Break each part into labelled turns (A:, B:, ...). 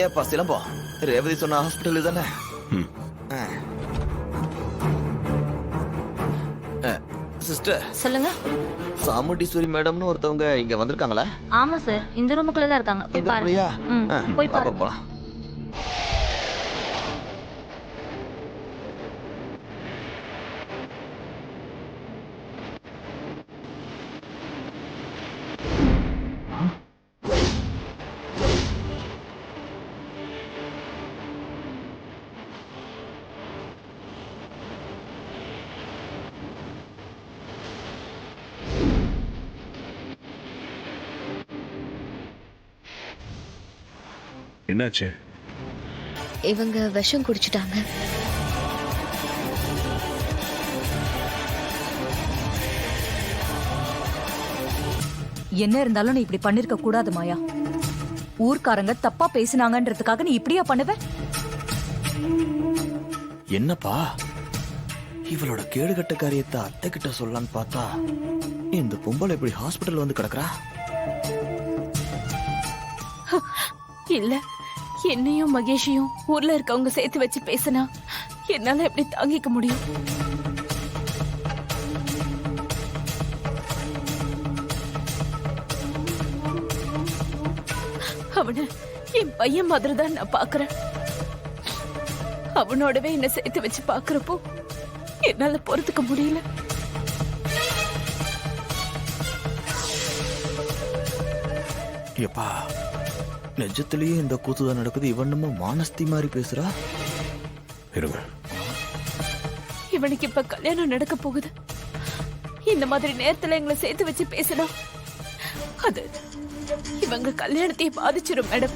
A: ஏப்பா சிலம்பம், ரேவதி சொன்ன ஹாஸ்பிட்டல் தானே? சிஸ்டர்
B: சொல்லுங்க.
A: சாமுண்டீஸ்வரி மேடம்னு ஒருத்தவங்க இங்க வந்திருக்காங்களா?
B: ஆமா சார், இந்த ரூமுக்குள்ள தான் இருக்காங்க. போய் பாருங்க. போய் பாருங்க.
A: போலாம்.
C: என்னாச்சு?
B: இவங்க விஷம் குடிச்சிட்டாங்க.
D: என்ன இருந்தாலும் நீ இப்படி பண்ணிருக்க கூடாது மாயா. ஊர்க்காரங்க தப்பா பேசினாங்கன்றதுக்காக நீ இப்படியா பண்ணுவ?
A: என்னப்பா இவளோட கேடுகட்ட காரியத்தை அத்தை கிட்ட சொல்லலான்னு பார்த்தா இந்த பொம்பளை இப்படி ஹாஸ்பிட்டல் வந்து கிடக்குறா.
E: இல்ல, என்னையும் மகேஷையும் ஊர்ல இருக்கவங்க சேர்த்து வச்சு பேசினா என்னால எப்படி தாங்கிக்க முடியும்? அவனை என் பையன் மாதிரி தான் நான் பாக்குறேன். அவனோடவே என்ன சேர்த்து வச்சு பாக்குறப்போ என்னால பொறுத்துக்க முடியல.
A: எப்பா நிஜத்திலேயே இந்த கூத்துதான் நடக்குது. இவனும் மானஸ்தி மாதிரி பேசுறா.
C: இருங்க.
E: இவனுக்கு இப்ப கல்யாணம் நடக்க போகுது. இந்த மாதிரி நேரத்துல எங்களை சேர்த்து வச்சு பேசணும். அது இவங்க கல்யாணத்தையே பாதிச்சிடும் மேடம்.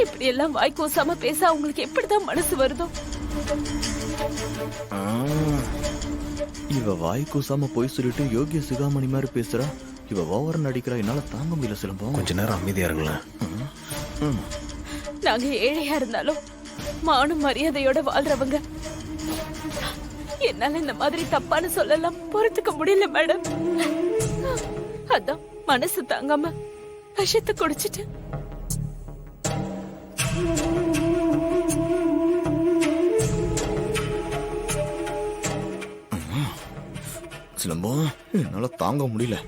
E: இப்படி எல்லாம் வாய்க்கூசாம பேச அவங்களுக்கு எப்படிதான் மனசு வருதோ?
A: இவ வாய் கூசாம போய் சொல்லிட்டு யோகிய சிகாமணி மாதிரி பேசுறா. இவ ஓவர் நடிக்கிறா. என்னால தாங்க முடியல சிலம்பம்.
C: கொஞ்ச நேரம் அமைதியா இருங்களேன்.
E: நாங்க ஏழையா இருந்தாலும் மானும் மரியாதையோட வாழ்றவங்க. என்னால இந்த மாதிரி தப்பான சொல்லலாம் பொறுத்துக்க முடியல மேடம். அதான் மனசு தாங்காம விஷத்தை குடிச்சிட்டு.
A: சிலம்பம் என்னால தாங்க முடியல.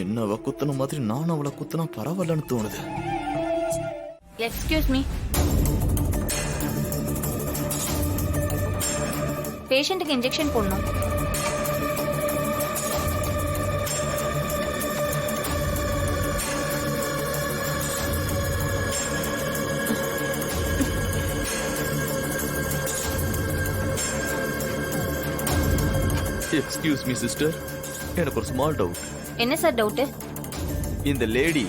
A: என்ன அவ குத்துன மாதிரி நானும் அவளை குத்துனா பரவாயில்லன்னு தோணுது.
B: Excuse me. பேஷண்ட்டுக்கு இன்ஜெக்ஷன் போடணும்.
A: எக்ஸ்கியூஸ் மீ சிஸ்டர், எனக்கு ஒரு ஸ்மால் டவுட்.
B: என்ன சார் டவுட்?
A: இந்த லேடி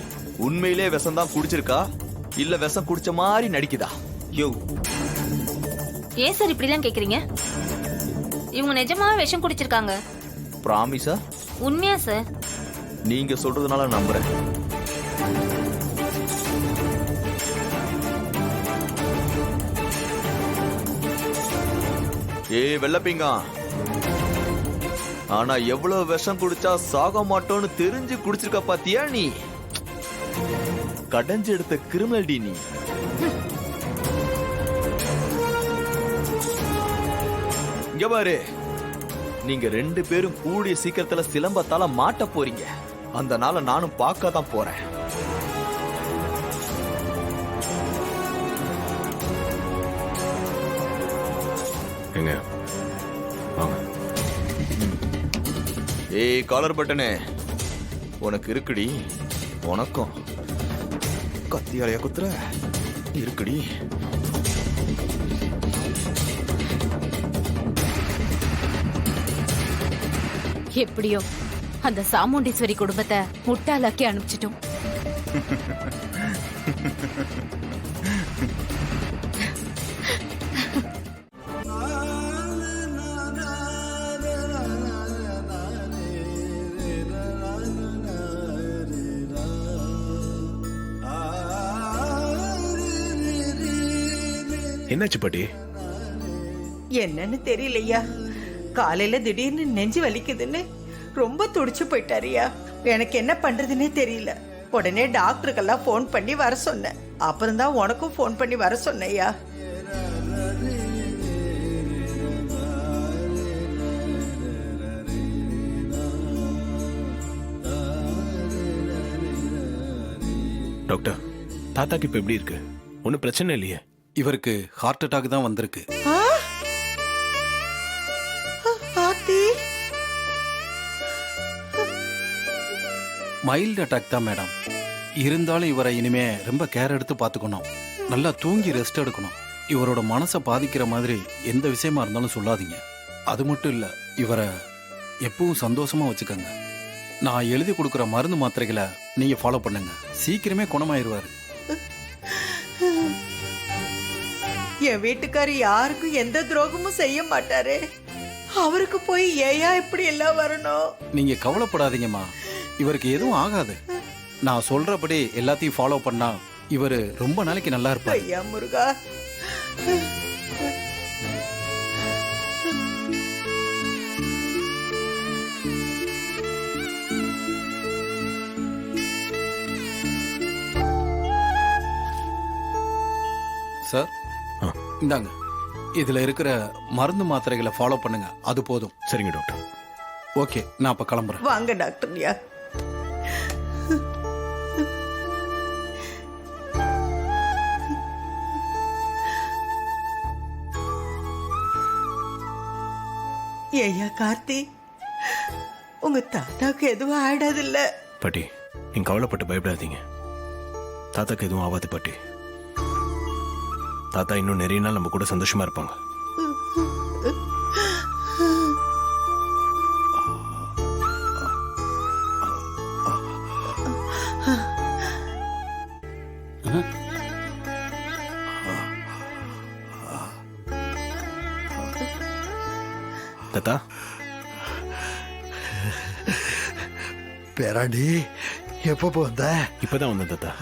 A: உண்மையிலே விஷம் தான் குடிச்சிருக்கா இல்ல விஷம் குடிச்ச மாதிரி நடிக்குதா? யோ,
B: ஏன் சார் இப்படி எல்லாம் கேக்குறீங்க? இவங்க நிஜமாவே விஷம் குடிச்சிருக்காங்க.
A: பிராமிஸா?
B: உண்மையா சார்?
A: நீங்க சொல்றதுனால நம்புறேன். ஏய் வெள்ளப்பிங்கா, ஆனா எவ்வளவு விஷம் குடிச்சா சாக மாட்டோன்னு தெரிஞ்சு குடிச்சிருக்க பாத்தியா நீ? கடைஞ்சு எடுத்த கிரிமினல்டி நீ. இங்க பாரு, நீங்க 2 பேரும் கூடிய சீக்கிரத்துல சிலம்பத்தால மாட்ட போறீங்க. அந்த நாளை நானும் பார்க்க தான் போறேன்.
C: எங்க வாங்க.
A: ஏய் காலர் பட்டனே, உனக்கு இருக்குடி. உனக்கும் கத்தியாலையா குத்துற இருக்குடி.
E: எப்படியோ அந்த சாமுண்டீஸ்வரி குடும்பத்தை முட்டாளாக்கி அனுப்பிச்சிட்டோம்.
C: என்னாச்சு பாட்டி?
F: என்னன்னு தெரியலையா, காலையில திடீர்னு நெஞ்சு வலிக்குதுன்னு ரொம்ப துடிச்சு போயிட்டாரியா. எனக்கு என்ன பண்றதுன்னே தெரியல. உடனே டாக்டருக்கெல்லாம் ஃபோன் பண்ணி வர சொன்னேன். அப்புறம் தான் உனக்கும் ஃபோன் பண்ணி வர சொன்னேயா.
C: டாக்டர் தாத்தாக்கு இப்ப எப்படி இருக்கு? ஒன்றும் பிரச்சனை இல்லையே?
G: இவருக்கு ஹார்ட் அட்டாக் தான் வந்திருக்கு.
F: ஆ? ஆத்தி,
G: மைல்டு அட்டாக் தான் மேடம். இருந்தாலும் இவரை இனிமே ரொம்ப கேர் எடுத்து பார்த்துக்கணும். நல்லா தூங்கி ரெஸ்ட் எடுக்கணும். இவரோட மனசை பாதிக்கிற மாதிரி எந்த விஷயமா இருந்தாலும் சொல்லாதீங்க. அது மட்டும் இல்ல, இவரை எப்பவும் சந்தோஷமா வச்சுக்கோங்க. நான் எழுதி கொடுக்குற மருந்து மாத்திரைகளை நீங்க ஃபாலோ பண்ணுங்க. சீக்கிரமே குணமாயிருவாரு.
F: என் வீட்டுக்காரர் யாருக்கும் எந்த துரோகமும் செய்ய மாட்டாரே. அவருக்கு போய் ஏயா இப்படி எல்லாம் வரணும்?
G: நீங்க கவலைப்படாதீங்கம்மா, இவருக்கு எதுவும் ஆகாது. நான் சொல்றபடி எல்லாத்தையும் ஃபாலோ பண்ணா இவரு ரொம்ப நாளைக்கு நல்லா இருப்பார்.
F: ஐயா முருகா,
G: சார் இந்தாங்க, இதுல இருக்கிற மருந்து மாத்திரைகளை ஃபாலோ பண்ணுங்க. அது போதும்.
C: சரிங்க டாக்டர்.
G: ஓகே, நான் அப்ப கிளம்புறேன்.
F: வாங்க டாக்டர்யா. ஏய்யா கார்த்தி, உங்க தாத்தாக்கு எதுவும் ஆயிடாதில்ல?
C: பாட்டி நீங்க கவலைப்பட்டு பயப்படாதீங்க. தாத்தாக்கு எதுவும் ஆகாது பாட்டி. தாத்தா இன்னும் நிறைய நாள் நம்ம கூட சந்தோஷமா இருப்பாங்க. தாத்தா
H: பேராண்டி, எப்போ வந்த?
C: இப்பதான் வந்தேன் தாத்தா.